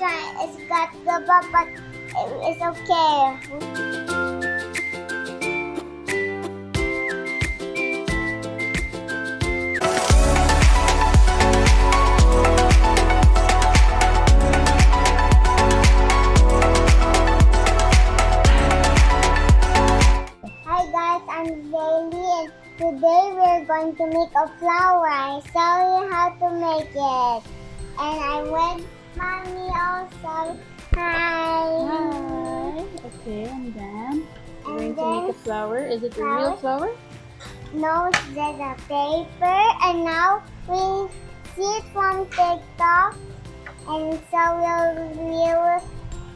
it's got the bump, but it's okay. Hi guys, I'm Bailey and today we're going to make a flower. I show you how to make it. And I'm with Mommy also. Hi. Hi. Okay, and then we're going And to make a then flower. Is it a real flower? No, it's just a paper. And now we see it from TikTok. And so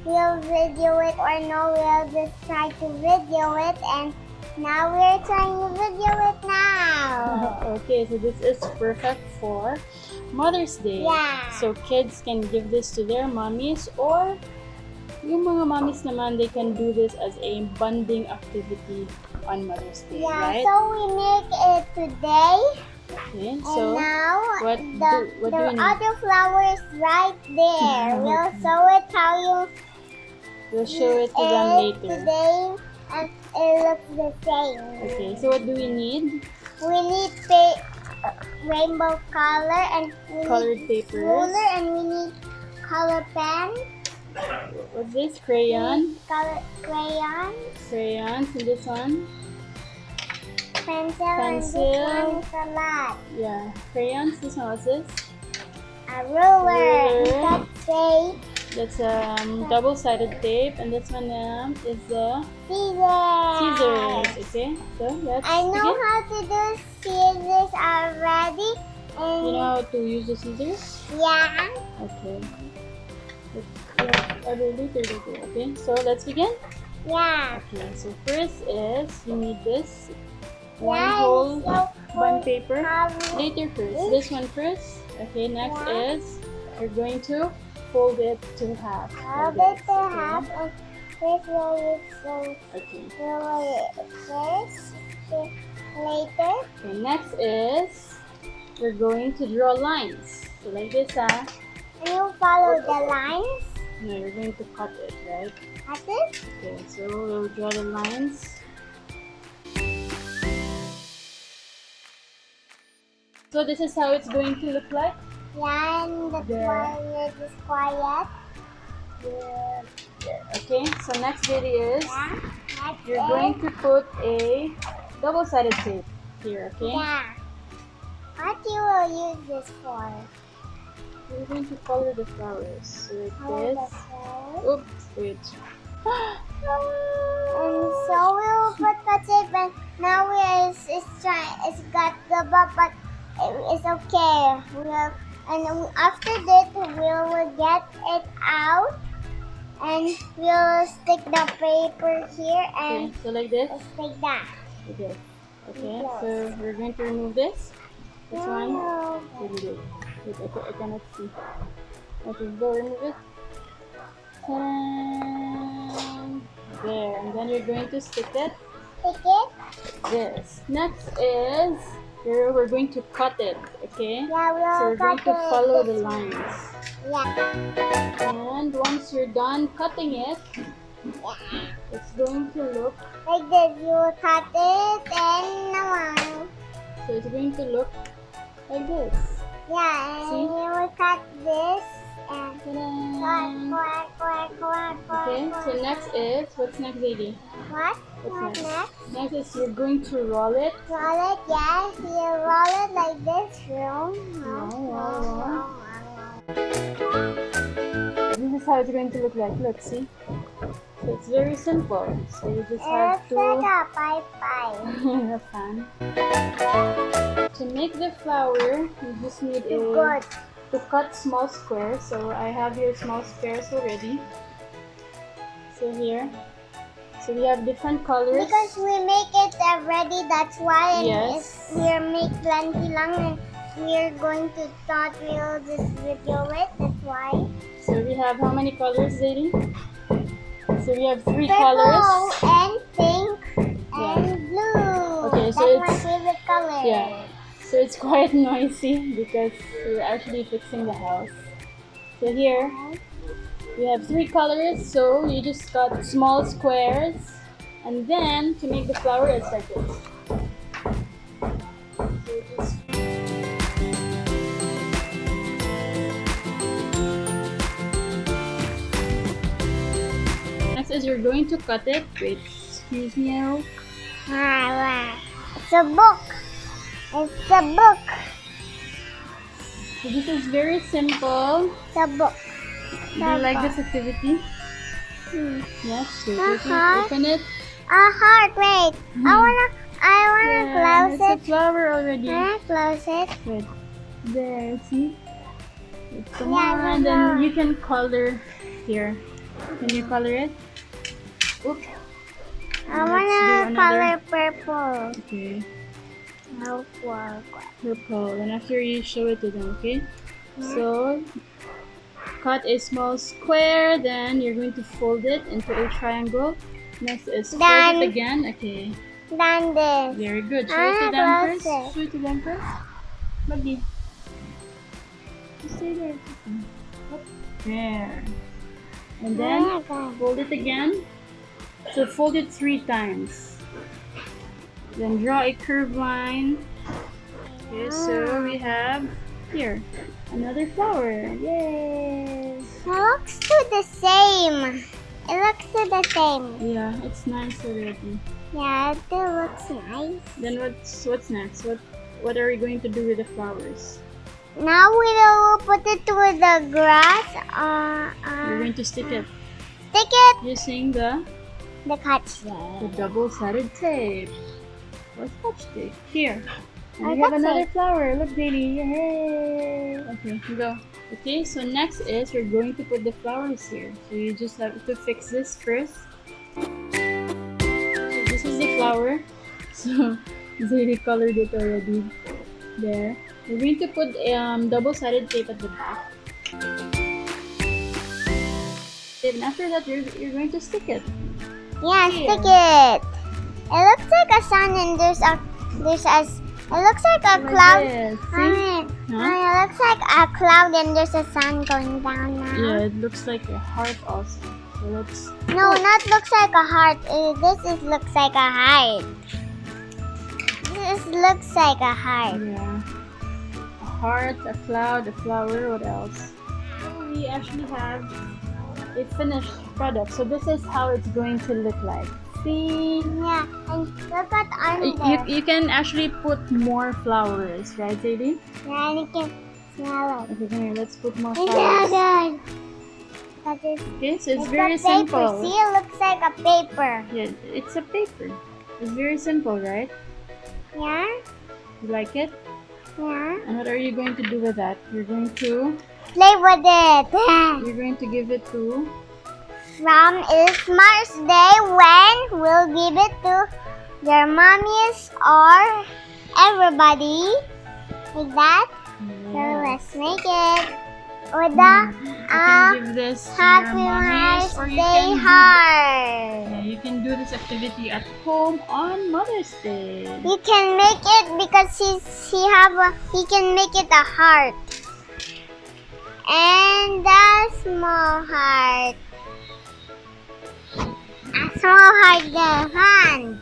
we'll video it, or no, we'll just try to video it. And now we're trying to video it now. Okay, so this is perfect for Mother's Day. Yeah. So kids can give this to their mommies, or yung mga mommies naman, they can do this as a bonding activity on Mother's Day, Yeah, right? so we make it today. Okay, And so now what the do we need? other flower is right there. We'll show it how you We'll show it to them later. today, and it looks the same. Okay, so what do we need? We need rainbow color, and we Colored need papers. ruler, and we need color pen, What's this? Crayon? color crayons, Crayons, and this one? pencil, and this Pencil. one is a lot. Yeah, crayons. This one, what's this? A ruler. Ruler. That's tape. That's double-sided tape, and this one is the Scissors. scissors. Okay, so let's I know begin. how to do scissors already. And You know how to use the scissors? yeah. Okay. Later. Okay, so let's begin. Yeah. Okay, so first is you need this one Yeah, whole so bond paper. Have- Later first. This one first. Okay, next Yeah. is you're going to fold it to half. Hold like it this, to okay? half, and first roll it so Okay. roll it first. Later. Okay, next is we're going to draw lines. So like this, And you follow the lines. No, you're going to cut it, right? Cut it. Okay, so we'll draw the lines. So this is how it's going to look like. Yeah, and that's There. why we're just quiet. There. Okay, so next video is Yeah. That's you're it. going to put a double-sided tape here, okay? Yeah. What you will use this for? We're going to color the flowers. So like Hold the this. phone. Oops, wait. And so we'll put the tape, and now it's got the bump, but it's okay. After that we'll get it out, and we'll stick the paper here Okay, and so like this. stick that. Like this. Okay, Yes. so we're going to remove this. This one. No. Wait, I cannot see. Okay, go remove it. Ta-da! There, and then you're going to stick it Stick it. like this. Next is here we're going to cut it, okay? Yeah, we'll So we're going cut to it follow this the way. lines. Yeah. And once you're done cutting it, it's going to look, Like this, you will cut it, and naman. so it's going to look like this. Yeah, and See? you will cut this and Ta-da! quack. Okay, so next is, what's next, lady? What? What's What next? Next is you're going to roll it. Roll it, yes. You roll it like this. Roll. Roll. This is how it's going to look like. Look, see? So it's very simple. So you just have It's like to... a pie. Have fun. To make the flower, you just need Good. to cut small squares. So I have here small squares already. So here. So we have different colors. Because we make it already, that's why. And Yes. we'll make plenty lang, and we're going to thought we'll just video it. That's why. So we have how many colors, Zadie? So we have three Purple colors. and pink Yeah. and blue. Okay, so That's my it's- favorite color. Yeah. So it's quite noisy because we're actually fixing the house. So here, We have 3 colors, so you just cut small squares, and then to make the flower, it's like this. So just next is you're going to cut it. Wait, excuse me. It's a book. It's a book. So this is very simple. It's a book. Do you like this activity? Yes. So open it. A heart. Wait. I wanna close it's it. a flower already. Can I close it? Wait. There. See. Come Yeah, on. Then you can color here. Can you color it? Oops. I Let's wanna do another. color purple. Okay. Purple. Purple. And after you show it to them, okay? So cut a small square, then you're going to fold it into a triangle. Next is fold Done. it again. Okay. Done this. Very good. Show it to them close first. it. Show it to them first. Maggie. Just stay there. Up. There. And then Oh my God. fold it again. So fold it 3 times. Then draw a curved line. Okay, so we have here another flower. Yay! It looks to the same. It looks to the same. Yeah, it's nice already. Yeah, it looks nice. Then what's next? What are we going to do with the flowers? Now we will put it to the grass. We're going to stick it Stick it. using the Catch. double-sided tape. Or scotch tape. Here. And I we have got another it. flower. Look, Bailey. Yay! Okay, go. Okay, so next is we're going to put the flowers here. So you just have to fix this first. So this is the flower. So Zadie colored it already. There. We're going to put double-sided tape at the back. And after that, you're going to stick it. Yeah, Here. stick it. It looks like a sun and there's a it looks like a cloud. Like this. See? It looks like a cloud and there's a sun going down now. Yeah, it looks like a heart also. So let's. No, not looks like a heart. Looks like a heart. This looks like a heart. Yeah. A heart, a cloud, a flower. What else? We actually have a finished product. So this is how it's going to look like. See? Yeah, and look at under. You can actually put more flowers, right, Zadie? Yeah, and you can smell it. Okay, come here. Let's put more It's flowers. good. That is. Okay, so it's a very paper. simple. See, it looks like a paper. Yeah, it's a paper. It's very simple, right? Yeah, You like it? yeah. And what are you going to do with that? You're going to Play with it. give it to. From is Mars Day when we'll give it to your mommies or everybody. Like that. So let's make it with the You can give this to your Happy mommies, Mars or you Day can heart. yeah, you can do this activity at home on Mother's Day. You can make it because he can make it a heart. And a small heart. A small heart the hand.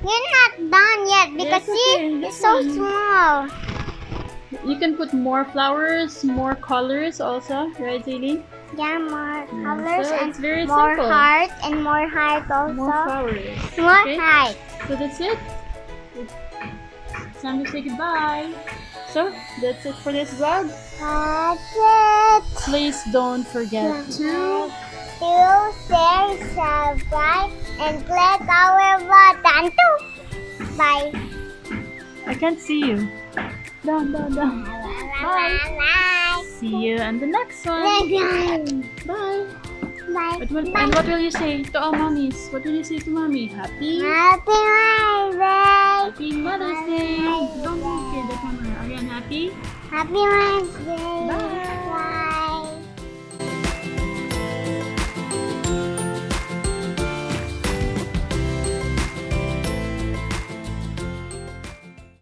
You're not done yet because Yes, okay, see, this it's so one. small. You can put more flowers, more colors also, right, Zadie? Yeah, more Yeah, colors so and it's very more simple. heart and more heart also. More flowers. More Okay? heart. So that's it. It's time to say goodbye. So that's it for this vlog. That's it. Please don't forget to Share, subscribe, and click our button too. Bye. I can't see you. Down. Bye. Bye. See you on the next one. Bye. Bye. Bye. And what will you say to our mommies? What will you say to mommy? Happy Happy Mother's Day. Happy Mother's Day. Don't forget that, Mama. Are you unhappy? Happy Mother's Day. Bye.